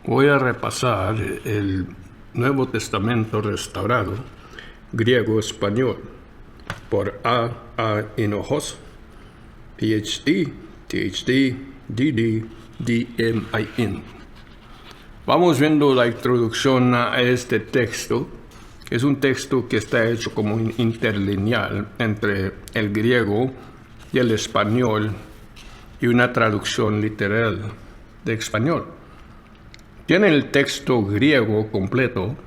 Voy a repasar el Nuevo Testamento restaurado, griego-español, por A. Hinojosa, PhD, D.D., D.M.I.N. Vamos viendo la introducción a este texto, que es un texto que está hecho como un interlineal entre el griego y el español y una traducción literal de español. Tiene el texto griego completo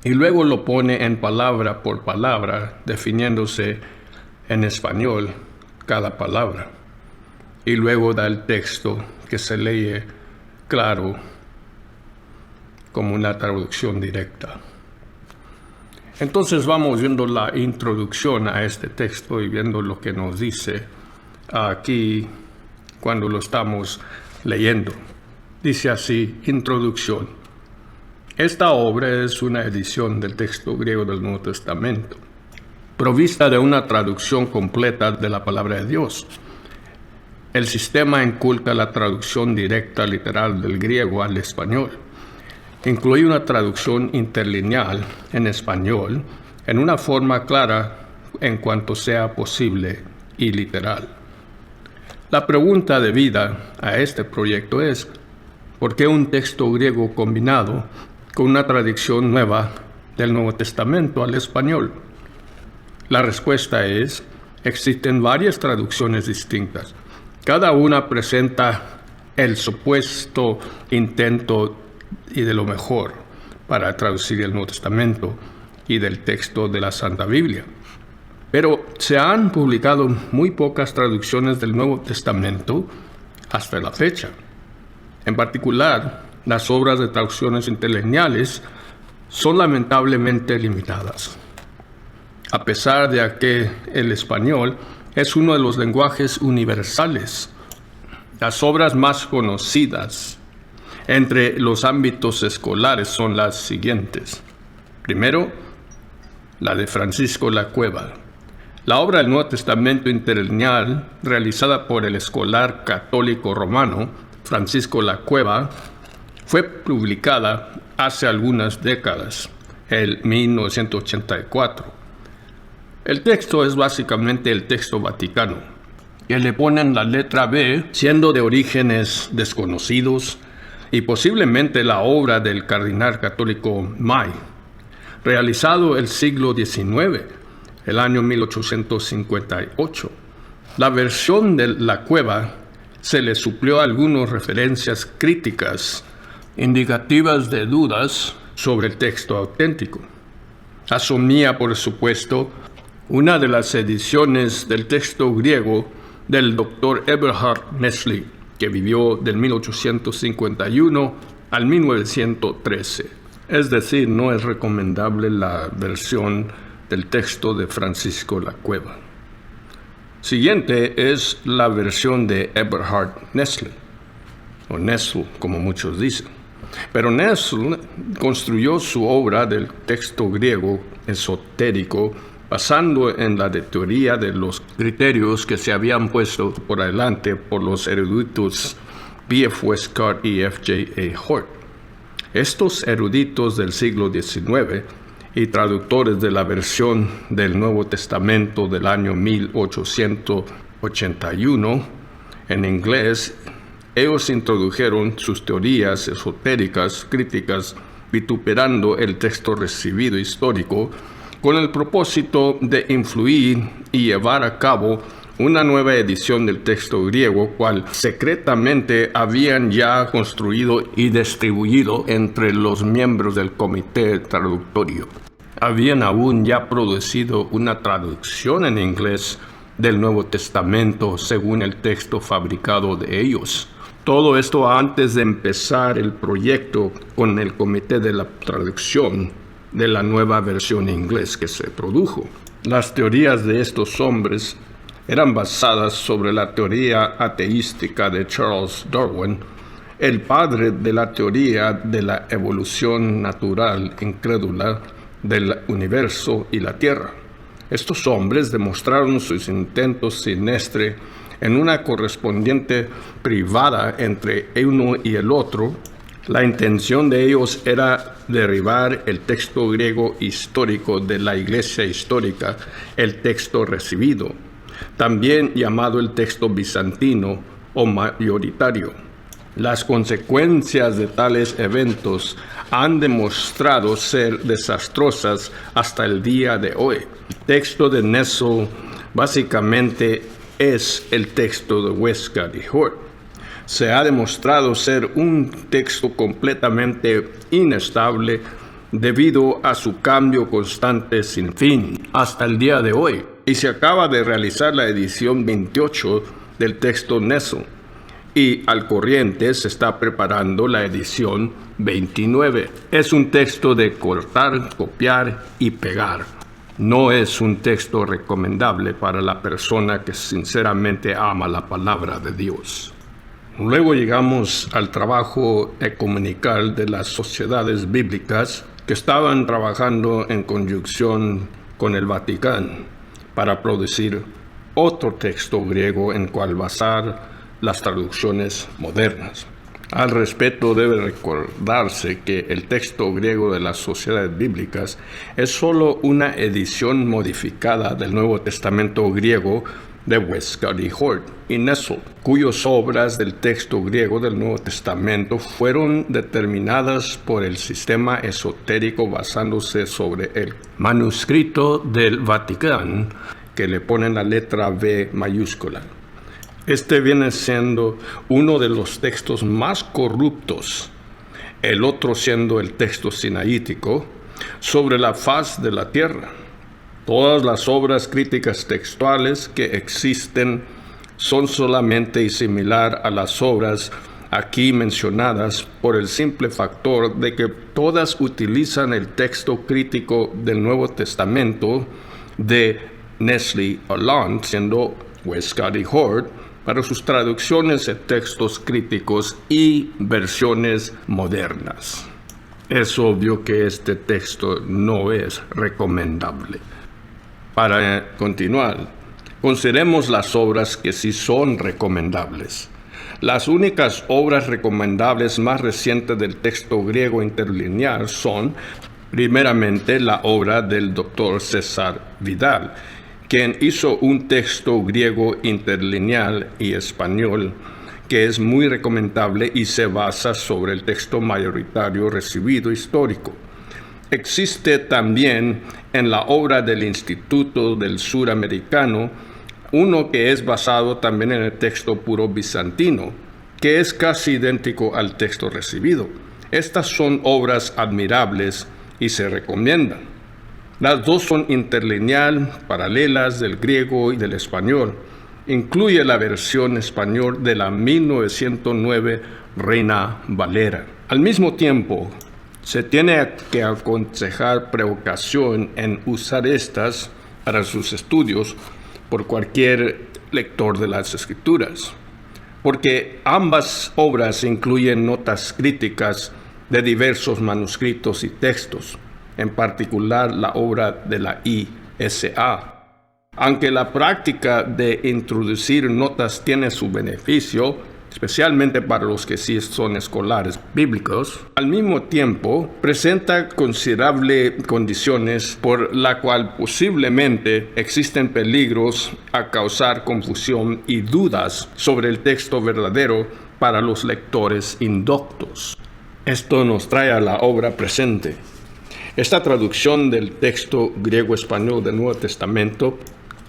y luego lo pone en palabra por palabra, definiéndose en español cada palabra. Y luego da el texto que se lee claro como una traducción directa. Entonces vamos viendo la introducción a este texto y viendo lo que nos dice aquí cuando lo estamos leyendo. Dice así, introducción. Esta obra es una edición del texto griego del Nuevo Testamento, provista de una traducción completa de la palabra de Dios. El sistema inculca la traducción directa literal del griego al español. Incluye una traducción interlineal en español en una forma clara en cuanto sea posible y literal. La pregunta debida a este proyecto es, ¿por qué un texto griego combinado con una traducción nueva del Nuevo Testamento al español? La respuesta es, existen varias traducciones distintas. Cada una presenta el supuesto intento y de lo mejor para traducir el Nuevo Testamento y del texto de la Santa Biblia. Pero se han publicado muy pocas traducciones del Nuevo Testamento hasta la fecha. En particular, las obras de traducciones interlineales son lamentablemente limitadas. A pesar de que el español es uno de los lenguajes universales, las obras más conocidas entre los ámbitos escolares son las siguientes. Primero, la de Francisco La Cueva. La obra del Nuevo Testamento interlineal, realizada por el escolar católico romano Francisco La Cueva, fue publicada hace algunas décadas, en 1984. El texto es básicamente el texto vaticano, que le ponen la letra B, siendo de orígenes desconocidos, y posiblemente la obra del cardenal católico May, realizado el siglo XIX, el año 1858. La versión de La Cueva se le suplió algunas referencias críticas, indicativas de dudas sobre el texto auténtico. Asumía, por supuesto, una de las ediciones del texto griego del Dr. Eberhard Nestle, que vivió del 1851 al 1913. Es decir, no es recomendable la versión del texto de Francisco La Cueva. Siguiente es la versión de Eberhard Nestle, o Nestle, como muchos dicen. Pero Nestle construyó su obra del texto griego esotérico basando en la teoría de los criterios que se habían puesto por adelante por los eruditos B.F. Westcott y F.J.A. Hort. Estos eruditos del siglo XIX y traductores de la versión del Nuevo Testamento del año 1881 en inglés, ellos introdujeron sus teorías esotéricas críticas vituperando el texto recibido histórico con el propósito de influir y llevar a cabo una nueva edición del texto griego, cual secretamente habían ya construido y distribuido entre los miembros del comité traductorio. Habían aún ya producido una traducción en inglés del Nuevo Testamento según el texto fabricado de ellos. Todo esto antes de empezar el proyecto con el comité de la traducción de la nueva versión en inglés que se produjo. Las teorías de estos hombres eran basadas sobre la teoría ateística de Charles Darwin, el padre de la teoría de la evolución natural incrédula del universo y la Tierra. Estos hombres demostraron sus intentos siniestros en una correspondiente privada entre uno y el otro, La intención de ellos era derribar el texto griego histórico de la Iglesia histórica, el texto recibido, también llamado el texto bizantino o mayoritario. Las consecuencias de tales eventos han demostrado ser desastrosas hasta el día de hoy. El texto de Nessel básicamente es el texto de Westcott y Hort. Se ha demostrado ser un texto completamente inestable debido a su cambio constante sin fin hasta el día de hoy. Y se acaba de realizar la edición 28 del texto Nessel. Y al corriente se está preparando la edición 29. Es un texto de cortar, copiar y pegar. No es un texto recomendable para la persona que sinceramente ama la palabra de Dios. Luego llegamos al trabajo ecumenical de las sociedades bíblicas que estaban trabajando en conjunción con el Vaticano para producir otro texto griego en cual basar las traducciones modernas. Al respecto, debe recordarse que el texto griego de las sociedades bíblicas es solo una edición modificada del Nuevo Testamento griego de Westcott y Hort y Nessel, cuyas obras del texto griego del Nuevo Testamento fueron determinadas por el sistema esotérico basándose sobre el manuscrito del Vaticano, que le ponen la letra V mayúscula. Este viene siendo uno de los textos más corruptos, el otro siendo el texto sinaítico, sobre la faz de la tierra. Todas las obras críticas textuales que existen son solamente y similar a las obras aquí mencionadas por el simple factor de que todas utilizan el texto crítico del Nuevo Testamento de Nestle Aland, siendo Westcott y Hort, para sus traducciones de textos críticos y versiones modernas. Es obvio que este texto no es recomendable. Para continuar, consideremos las obras que sí son recomendables. Las únicas obras recomendables más recientes del texto griego interlineal son, primeramente, la obra del Dr. César Vidal, quien hizo un texto griego interlineal y español que es muy recomendable y se basa sobre el texto mayoritario recibido histórico. Existe también en la obra del Instituto del Suramericano uno que es basado también en el texto puro bizantino, que es casi idéntico al texto recibido. Estas son obras admirables y se recomiendan. Las dos son interlineal, paralelas del griego y del español. Incluye la versión español de la 1909 Reina Valera. Al mismo tiempo, se tiene que aconsejar precaución en usar estas para sus estudios por cualquier lector de las Escrituras, porque ambas obras incluyen notas críticas de diversos manuscritos y textos, en particular la obra de la ISA. Aunque la práctica de introducir notas tiene su beneficio, especialmente para los que sí son escolares bíblicos, al mismo tiempo presenta considerables condiciones por la cual posiblemente existen peligros a causar confusión y dudas sobre el texto verdadero para los lectores indoctos. Esto nos trae a la obra presente. Esta traducción del texto griego-español del Nuevo Testamento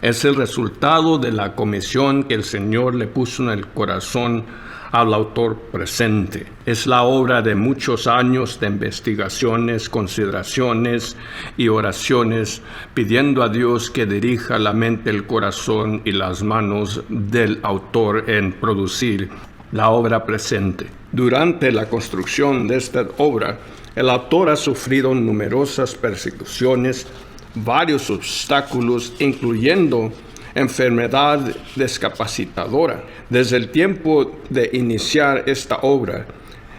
es el resultado de la comisión que el Señor le puso en el corazón al autor presente. Es la obra de muchos años de investigaciones, consideraciones y oraciones, pidiendo a Dios que dirija la mente, el corazón y las manos del autor en producir la obra presente. Durante la construcción de esta obra, el autor ha sufrido numerosas persecuciones, varios obstáculos, incluyendo enfermedad discapacitadora. Desde el tiempo de iniciar esta obra,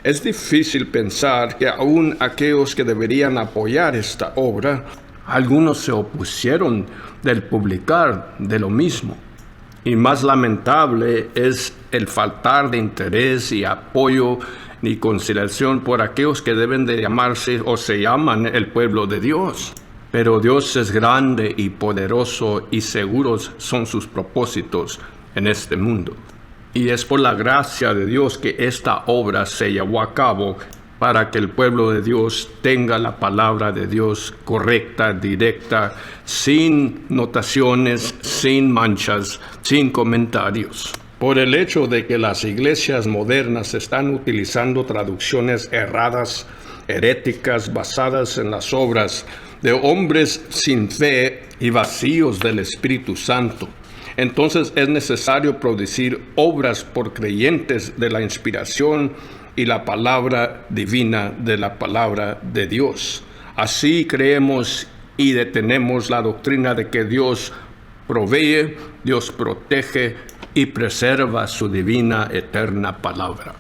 es difícil pensar que aún aquellos que deberían apoyar esta obra, algunos se opusieron del publicar de lo mismo. Y más lamentable es el faltar de interés y apoyo ni consideración por aquellos que deben de llamarse o se llaman el pueblo de Dios. Pero Dios es grande y poderoso y seguros son sus propósitos en este mundo. Y es por la gracia de Dios que esta obra se llevó a cabo para que el pueblo de Dios tenga la palabra de Dios correcta, directa, sin notaciones, sin manchas, sin comentarios. Por el hecho de que las iglesias modernas están utilizando traducciones erradas, heréticas, basadas en las obras de hombres sin fe y vacíos del Espíritu Santo, entonces es necesario producir obras por creyentes de la inspiración y la palabra divina de la palabra de Dios. Así creemos y detenemos la doctrina de que Dios provee, Dios protege y preserva su divina eterna palabra.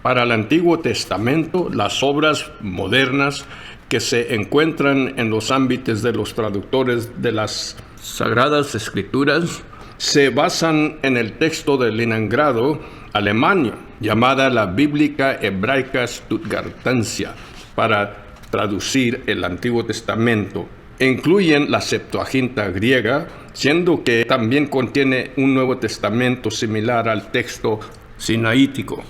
Para el Antiguo Testamento, las obras modernas que se encuentran en los ámbitos de los traductores de las Sagradas Escrituras se basan en el texto de Leningrado, Alemania, llamada la Bíblica Hebraica Stuttgartensia, para traducir el Antiguo Testamento. Incluyen la Septuaginta griega, siendo que también contiene un Nuevo Testamento similar al texto sinaítico,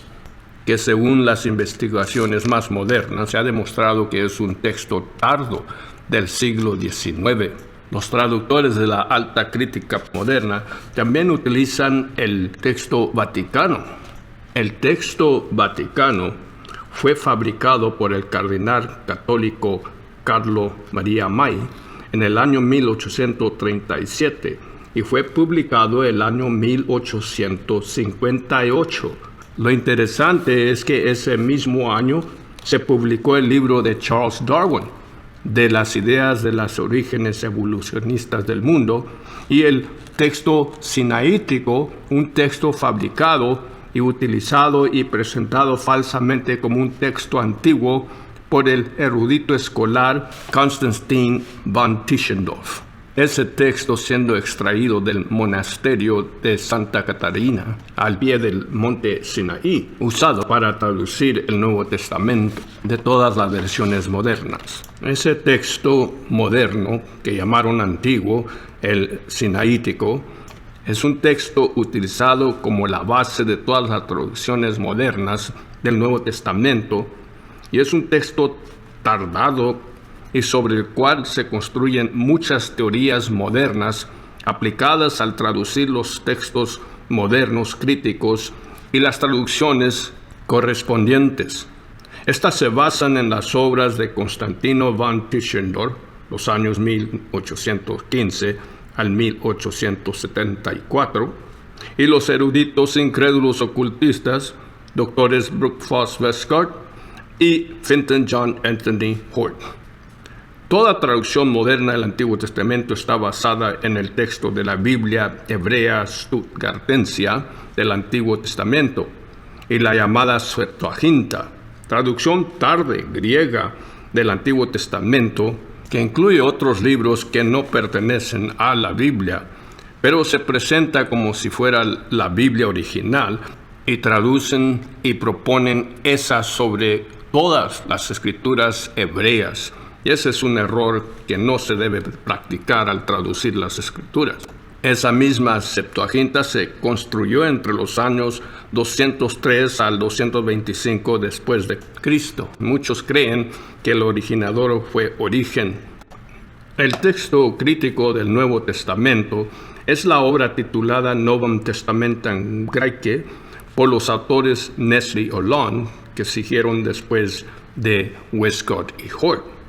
que según las investigaciones más modernas se ha demostrado que es un texto tardo del siglo XIX. Los traductores de la alta crítica moderna también utilizan el texto vaticano. El texto vaticano fue fabricado por el cardenal católico Carlo Maria Mai en el año 1837 y fue publicado el año 1858. Lo interesante es que ese mismo año se publicó el libro de Charles Darwin, de las ideas de los orígenes evolucionistas del mundo, y el texto sinaítico, un texto fabricado y utilizado y presentado falsamente como un texto antiguo por el erudito escolar Konstantin von Tischendorf. Ese texto siendo extraído del monasterio de Santa Catarina, al pie del monte Sinaí, usado para traducir el Nuevo Testamento de todas las versiones modernas. Ese texto moderno, que llamaron antiguo, el sinaítico, es un texto utilizado como la base de todas las traducciones modernas del Nuevo Testamento, y es un texto tardado y sobre el cual se construyen muchas teorías modernas aplicadas al traducir los textos modernos críticos y las traducciones correspondientes. Estas se basan en las obras de Constantino von Tischendorf, los años 1815 al 1874, y los eruditos incrédulos ocultistas, doctores Brooke Foss Westcott y Finton John Anthony Hort. Toda traducción moderna del Antiguo Testamento está basada en el texto de la Biblia hebrea Stuttgartensia del Antiguo Testamento y la llamada Septuaginta, traducción tarde griega del Antiguo Testamento, que incluye otros libros que no pertenecen a la Biblia, pero se presenta como si fuera la Biblia original, y traducen y proponen esa sobre todas las escrituras hebreas. Y ese es un error que no se debe practicar al traducir las escrituras. Esa misma Septuaginta se construyó entre los años 203 al 225 después de Cristo. Muchos creen que el originador fue Origen. El texto crítico del Nuevo Testamento es la obra titulada Novum Testamentum Graece por los autores Nestle y Holland, que siguieron después de Westcott y Hort.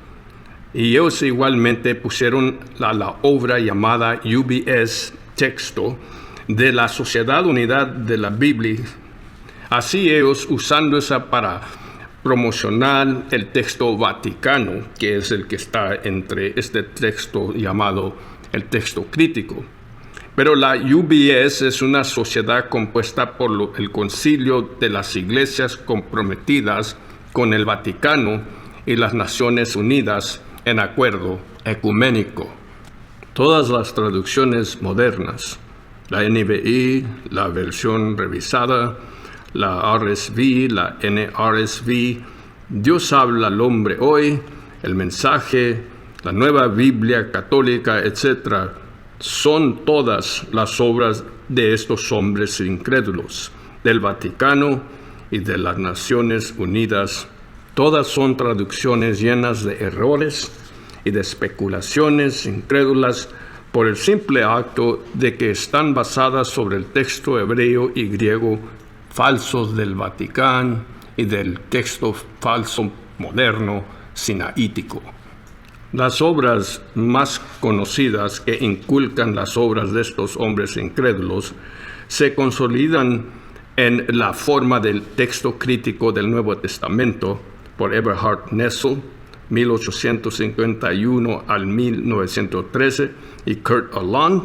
Y ellos igualmente pusieron la obra llamada UBS Texto de la Sociedad Unidad de la Biblia. Así ellos usando esa para promocionar el texto vaticano, que es el que está entre este texto llamado el texto crítico. Pero la UBS es una sociedad compuesta por el concilio de las iglesias comprometidas con el Vaticano y las Naciones Unidas en acuerdo ecuménico. Todas las traducciones modernas, la NBI, la versión revisada, la RSV, la NRSV, Dios habla al hombre hoy, el mensaje, la nueva Biblia católica, etc., son todas las obras de estos hombres incrédulos, del Vaticano y de las Naciones Unidas. Todas son traducciones llenas de errores y de especulaciones incrédulas por el simple acto de que están basadas sobre el texto hebreo y griego falsos del Vaticano y del texto falso moderno sinaítico. Las obras más conocidas que inculcan las obras de estos hombres incrédulos se consolidan en la forma del texto crítico del Nuevo Testamento por Eberhard Nessel, 1851 al 1913, y Kurt Aland,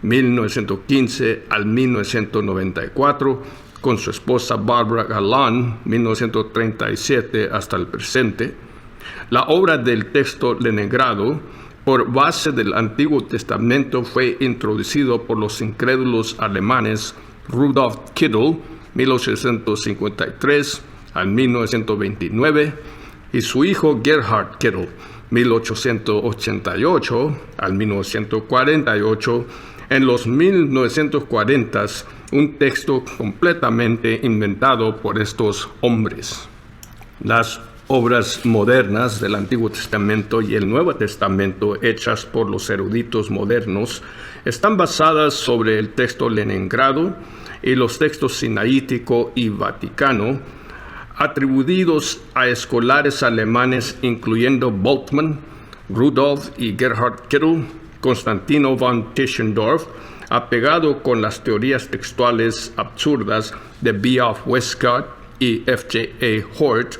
1915 al 1994, con su esposa Barbara Aland, 1937 hasta el presente. La obra del texto leningrado, por base del Antiguo Testamento, fue introducido por los incrédulos alemanes Rudolf Kittel, 1853 al 1929, y su hijo Gerhard Kittel, 1888 al 1948, en los 1940s, un texto completamente inventado por estos hombres. Las obras modernas del Antiguo Testamento y el Nuevo Testamento, hechas por los eruditos modernos, están basadas sobre el texto leningrado y los textos sinaítico y vaticano, atribuidos a escolares alemanes incluyendo Bultmann, Rudolf y Gerhard Kittel, Constantino von Tischendorf, apegado con las teorías textuales absurdas de B.F. Westcott y F.J.A. Hort,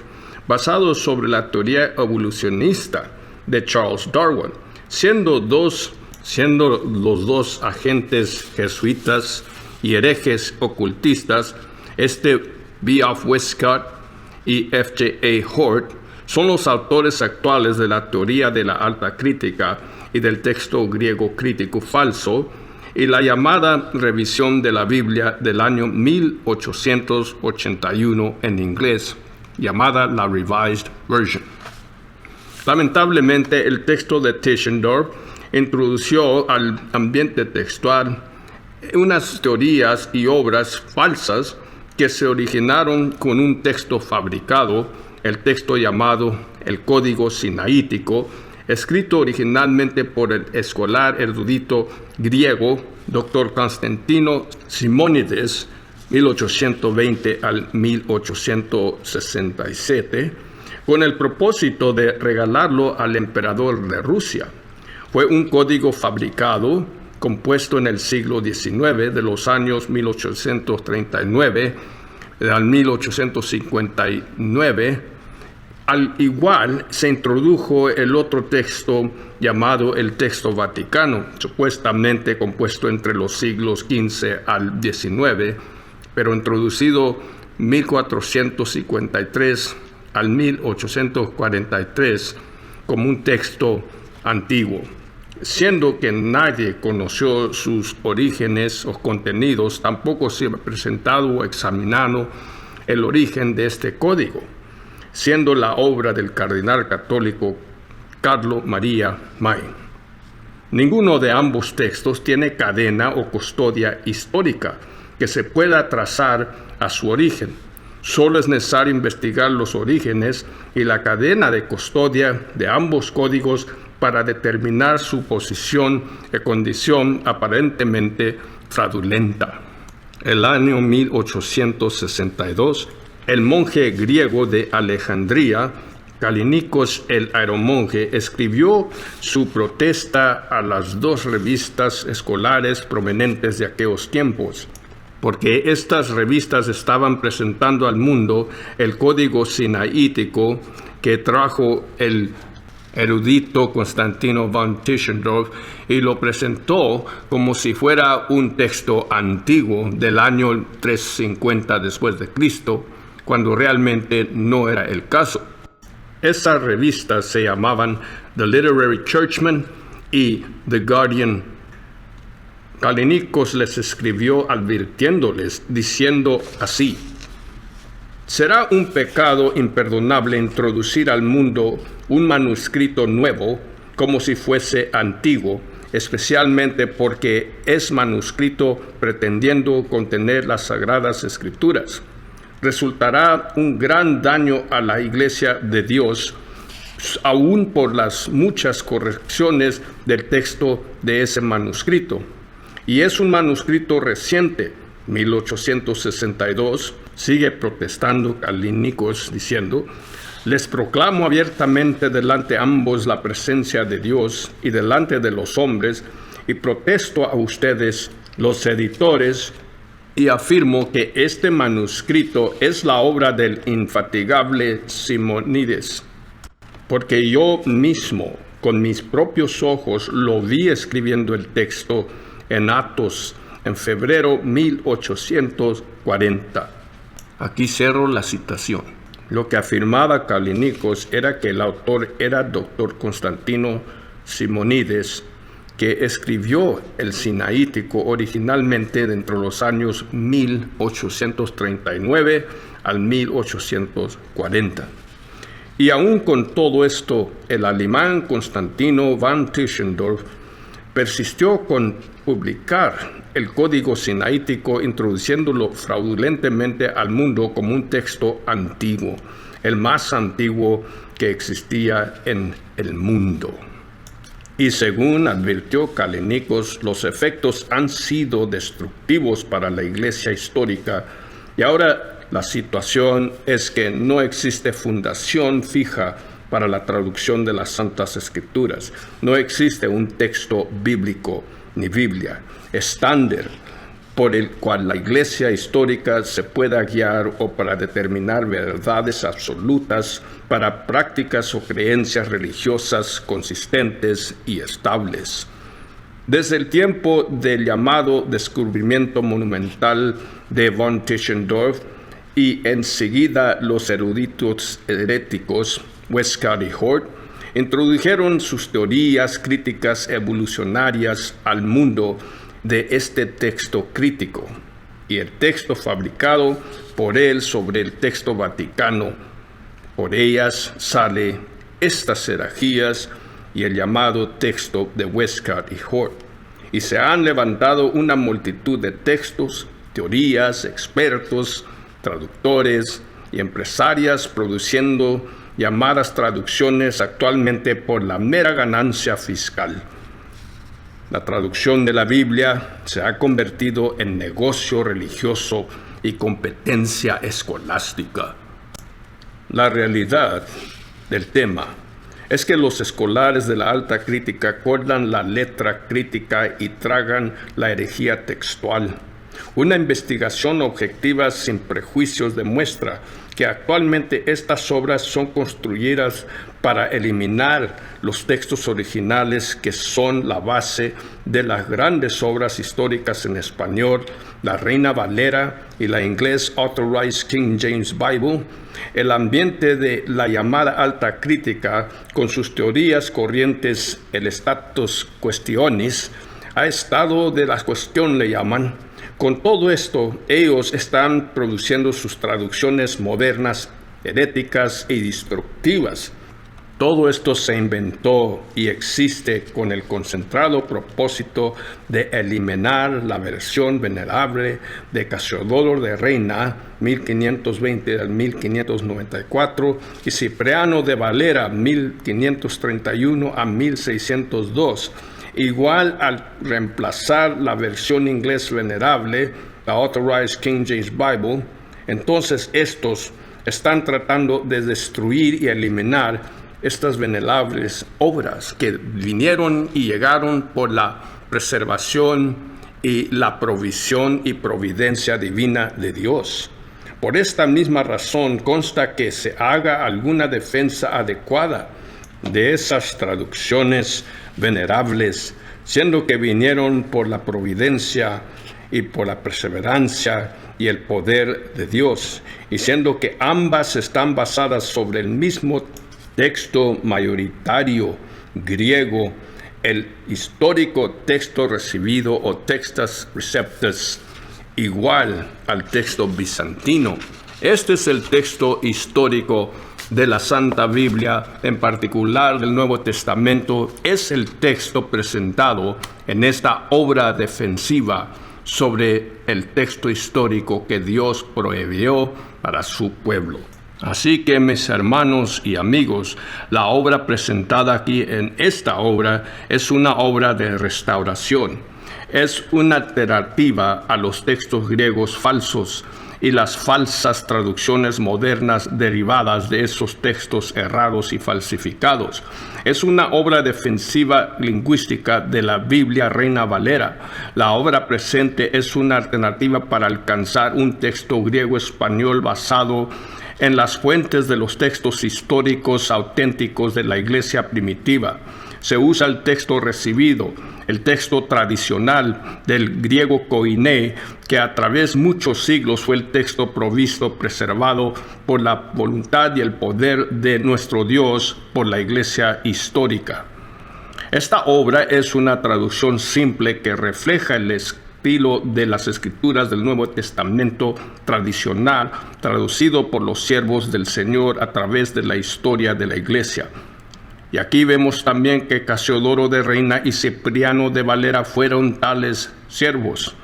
basados sobre la teoría evolucionista de Charles Darwin, siendo los dos agentes jesuitas y herejes ocultistas, B.F. Westcott y F.J.A. Hort, son los autores actuales de la teoría de la alta crítica y del texto griego crítico falso, y la llamada revisión de la Biblia del año 1881 en inglés, llamada la Revised Version. Lamentablemente, el texto de Tischendorf introdujo al ambiente textual unas teorías y obras falsas que se originaron con un texto fabricado, el texto llamado el Código Sinaítico, escrito originalmente por el escolar erudito griego Dr. Constantino Simónides, 1820 al 1867, con el propósito de regalarlo al emperador de Rusia. Fue un código fabricado, compuesto en el siglo XIX, de los años 1839 al 1859. Al igual, se introdujo el otro texto llamado el texto vaticano, supuestamente compuesto entre los siglos XV al XIX, pero introducido 1453 al 1843 como un texto antiguo. Siendo que nadie conoció sus orígenes o contenidos, tampoco se ha presentado o examinado el origen de este código, siendo la obra del cardenal católico Carlo Maria Mai. Ninguno de ambos textos tiene cadena o custodia histórica que se pueda trazar a su origen. Solo es necesario investigar los orígenes y la cadena de custodia de ambos códigos para determinar su posición y condición aparentemente fraudulenta. El año 1862, el monje griego de Alejandría, Calínicos el aeromonje, escribió su protesta a las dos revistas escolares prominentes de aquellos tiempos, porque estas revistas estaban presentando al mundo el código sinaítico que trajo el erudito Constantino von Tischendorf y lo presentó como si fuera un texto antiguo del año 350 después de Cristo, cuando realmente no era el caso. Esas revistas se llamaban The Literary Churchman y The Guardian. Calínicos les escribió advirtiéndoles, diciendo así: Será un pecado imperdonable introducir al mundo un manuscrito nuevo como si fuese antiguo, especialmente porque es manuscrito pretendiendo contener las Sagradas Escrituras. Resultará un gran daño a la Iglesia de Dios, aún por las muchas correcciones del texto de ese manuscrito. Y es un manuscrito reciente, 1862, sigue protestando Calínicos diciendo: les proclamo abiertamente delante de ambos la presencia de Dios y delante de los hombres, y protesto a ustedes, los editores, y afirmo que este manuscrito es la obra del infatigable Simónides, porque yo mismo, con mis propios ojos, lo vi escribiendo el texto en Athos en febrero 1840. Aquí cierro la citación. Lo que afirmaba Calínicos era que el autor era Dr. Constantino Simónides, que escribió el Sinaítico originalmente dentro de los años 1839 al 1840. Y aún con todo esto, el alemán Constantino van Tischendorf persistió con publicar el Código Sinaítico, introduciéndolo fraudulentemente al mundo como un texto antiguo, el más antiguo que existía en el mundo. Y según advirtió Calínicos, los efectos han sido destructivos para la Iglesia histórica, y ahora la situación es que no existe fundación fija para la traducción de las Santas Escrituras. No existe un texto bíblico ni Biblia estándar por el cual la Iglesia histórica se pueda guiar o para determinar verdades absolutas para prácticas o creencias religiosas consistentes y estables. Desde el tiempo del llamado descubrimiento monumental de von Tischendorf y enseguida los eruditos heréticos Westcott y Hort introdujeron sus teorías críticas evolucionarias al mundo de este texto crítico y el texto fabricado por él sobre el texto vaticano. Por ellas sale estas herejías y el llamado texto de Westcott y Hort. Y se han levantado una multitud de textos, teorías, expertos, traductores y empresarias produciendo llamadas traducciones actualmente por la mera ganancia fiscal. La traducción de la Biblia se ha convertido en negocio religioso y competencia escolástica. La realidad del tema es que los escolares de la alta crítica cortan la letra crítica y tragan la herejía textual. Una investigación objetiva sin prejuicios demuestra que actualmente estas obras son construidas para eliminar los textos originales que son la base de las grandes obras históricas en español, la Reina Valera y la inglés Authorized King James Bible. El ambiente de la llamada alta crítica, con sus teorías corrientes, el status questionis, a estado de la cuestión le llaman. Con todo esto, ellos están produciendo sus traducciones modernas, heréticas y destructivas. Todo esto se inventó y existe con el concentrado propósito de eliminar la versión venerable de Casiodoro de Reina, 1520 al 1594, y Cipriano de Valera, 1531 a 1602. Igual al reemplazar la versión inglés venerable, la Authorized King James Bible, entonces estos están tratando de destruir y eliminar estas venerables obras que vinieron y llegaron por la preservación y la provisión y providencia divina de Dios. Por esta misma razón consta que se haga alguna defensa adecuada de esas traducciones venerables, siendo que vinieron por la providencia y por la perseverancia y el poder de Dios, y siendo que ambas están basadas sobre el mismo texto mayoritario griego, el histórico texto recibido o textus receptus, igual al texto bizantino. Este es el texto histórico de la Santa Biblia, en particular del Nuevo Testamento. Es el texto presentado en esta obra defensiva sobre el texto histórico que Dios prohibió para su pueblo. Así que, mis hermanos y amigos, la obra presentada aquí en esta obra es una obra de restauración. Es una alternativa a los textos griegos falsos y las falsas traducciones modernas derivadas de esos textos errados y falsificados. Es una obra defensiva lingüística de la Biblia Reina Valera. La obra presente es una alternativa para alcanzar un texto griego-español basado en las fuentes de los textos históricos auténticos de la iglesia primitiva. Se usa el texto recibido, el texto tradicional del griego koiné, que a través de muchos siglos fue el texto provisto, preservado por la voluntad y el poder de nuestro Dios por la iglesia histórica. Esta obra es una traducción simple que refleja el estilo de las escrituras del Nuevo Testamento tradicional, traducido por los siervos del Señor a través de la historia de la iglesia. Y aquí vemos también que Casiodoro de Reina y Cipriano de Valera fueron tales siervos.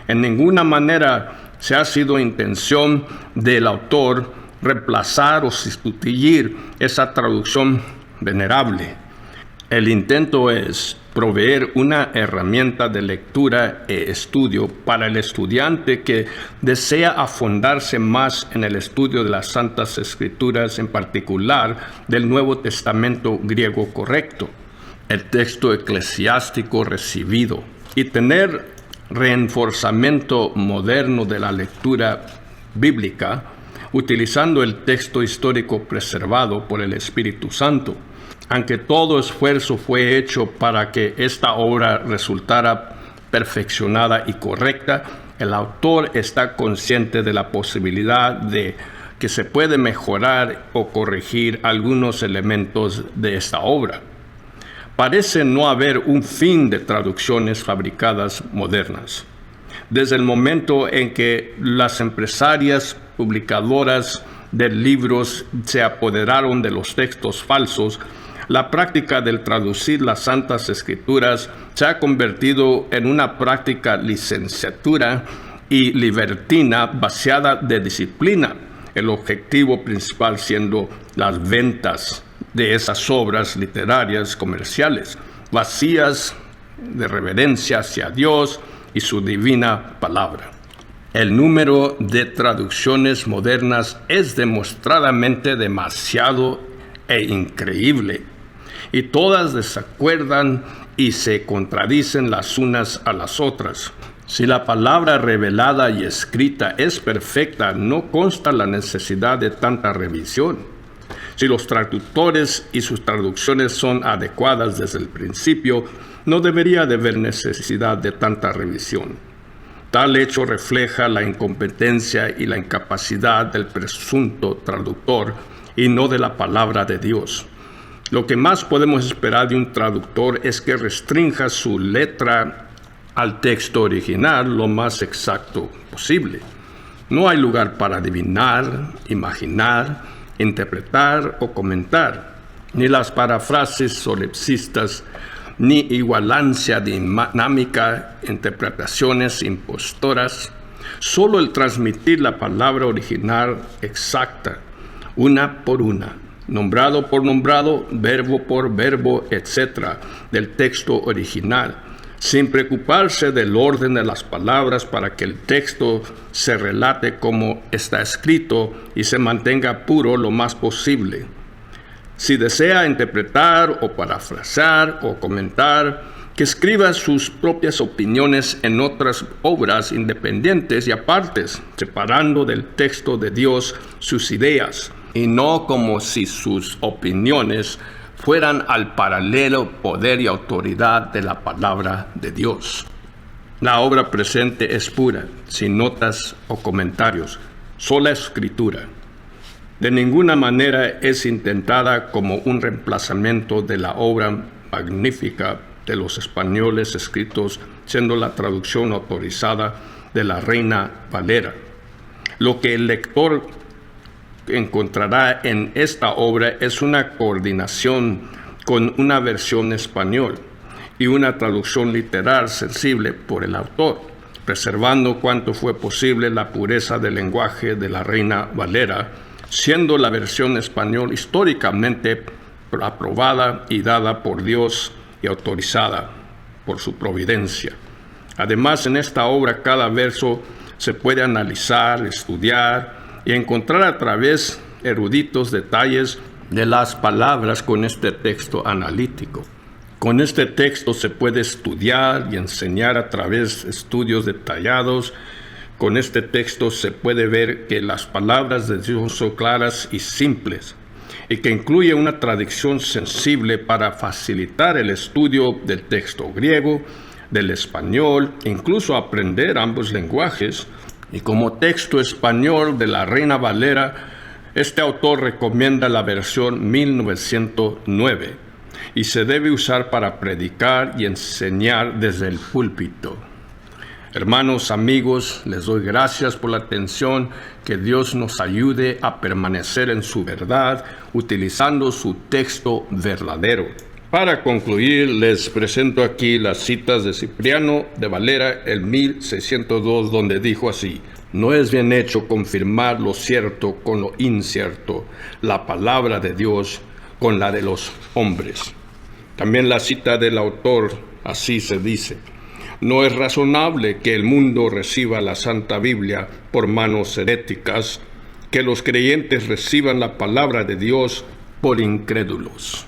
En ninguna manera se ha sido intención del autor reemplazar o sustituir esa traducción venerable. El intento es proveer una herramienta de lectura e estudio para el estudiante que desea afondarse más en el estudio de las Santas Escrituras, en particular del Nuevo Testamento griego correcto, el texto eclesiástico recibido, y tener reenforzamiento moderno de la lectura bíblica, utilizando el texto histórico preservado por el Espíritu Santo. Aunque todo esfuerzo fue hecho para que esta obra resultara perfeccionada y correcta, el autor está consciente de la posibilidad de que se puede mejorar o corregir algunos elementos de esta obra. Parece no haber un fin de traducciones fabricadas modernas. Desde el momento en que las empresarias publicadoras de libros se apoderaron de los textos falsos, la práctica del traducir las Santas Escrituras se ha convertido en una práctica licenciatura y libertina vaciada de disciplina, el objetivo principal siendo las ventas de esas obras literarias comerciales, vacías de reverencia hacia Dios y su divina palabra. El número de traducciones modernas es demostradamente demasiado e increíble, y todas desacuerdan y se contradicen las unas a las otras. Si la palabra revelada y escrita es perfecta, no consta la necesidad de tanta revisión. Si los traductores y sus traducciones son adecuadas desde el principio, no debería de haber necesidad de tanta revisión. Tal hecho refleja la incompetencia y la incapacidad del presunto traductor y no de la palabra de Dios. Lo que más podemos esperar de un traductor es que restrinja su letra al texto original lo más exacto posible. No hay lugar para adivinar, imaginar, interpretar o comentar, ni las paráfrasis solipsistas, ni igualancia dinámica, interpretaciones impostoras. Solo el transmitir la palabra original exacta, una por una, nombrado por nombrado, verbo por verbo, etc., del texto original, sin preocuparse del orden de las palabras para que el texto se relate como está escrito y se mantenga puro lo más posible. Si desea interpretar o parafrasear o comentar, que escriba sus propias opiniones en otras obras independientes y apartes, separando del texto de Dios sus ideas, y no como si sus opiniones fueran al paralelo poder y autoridad de la palabra de Dios. La obra presente es pura, sin notas o comentarios, sola escritura. De ninguna manera es intentada como un reemplazamiento de la obra magnífica de los españoles escritos, siendo la traducción autorizada de la Reina Valera. Lo que el lector encontrará en esta obra es una coordinación con una versión español y una traducción literal sensible por el autor, preservando cuanto fue posible la pureza del lenguaje de la Reina Valera, siendo la versión español históricamente aprobada y dada por Dios y autorizada por su providencia. Además, en esta obra cada verso se puede analizar, estudiar y encontrar a través eruditos detalles de las palabras con este texto analítico. Con este texto se puede estudiar y enseñar a través de estudios detallados. Con este texto se puede ver que las palabras de Dios son claras y simples, y que incluye una traducción sensible para facilitar el estudio del texto griego, del español, incluso aprender ambos lenguajes. Y como texto español de la Reina Valera, este autor recomienda la versión 1909 y se debe usar para predicar y enseñar desde el púlpito. Hermanos, amigos, les doy gracias por la atención. Que Dios nos ayude a permanecer en su verdad, utilizando su texto verdadero. Para concluir, les presento aquí las citas de Cipriano de Valera, el 1602, donde dijo así: no es bien hecho confirmar lo cierto con lo incierto, la palabra de Dios con la de los hombres. También la cita del autor, así se dice: no es razonable que el mundo reciba la Santa Biblia por manos heréticas, que los creyentes reciban la palabra de Dios por incrédulos.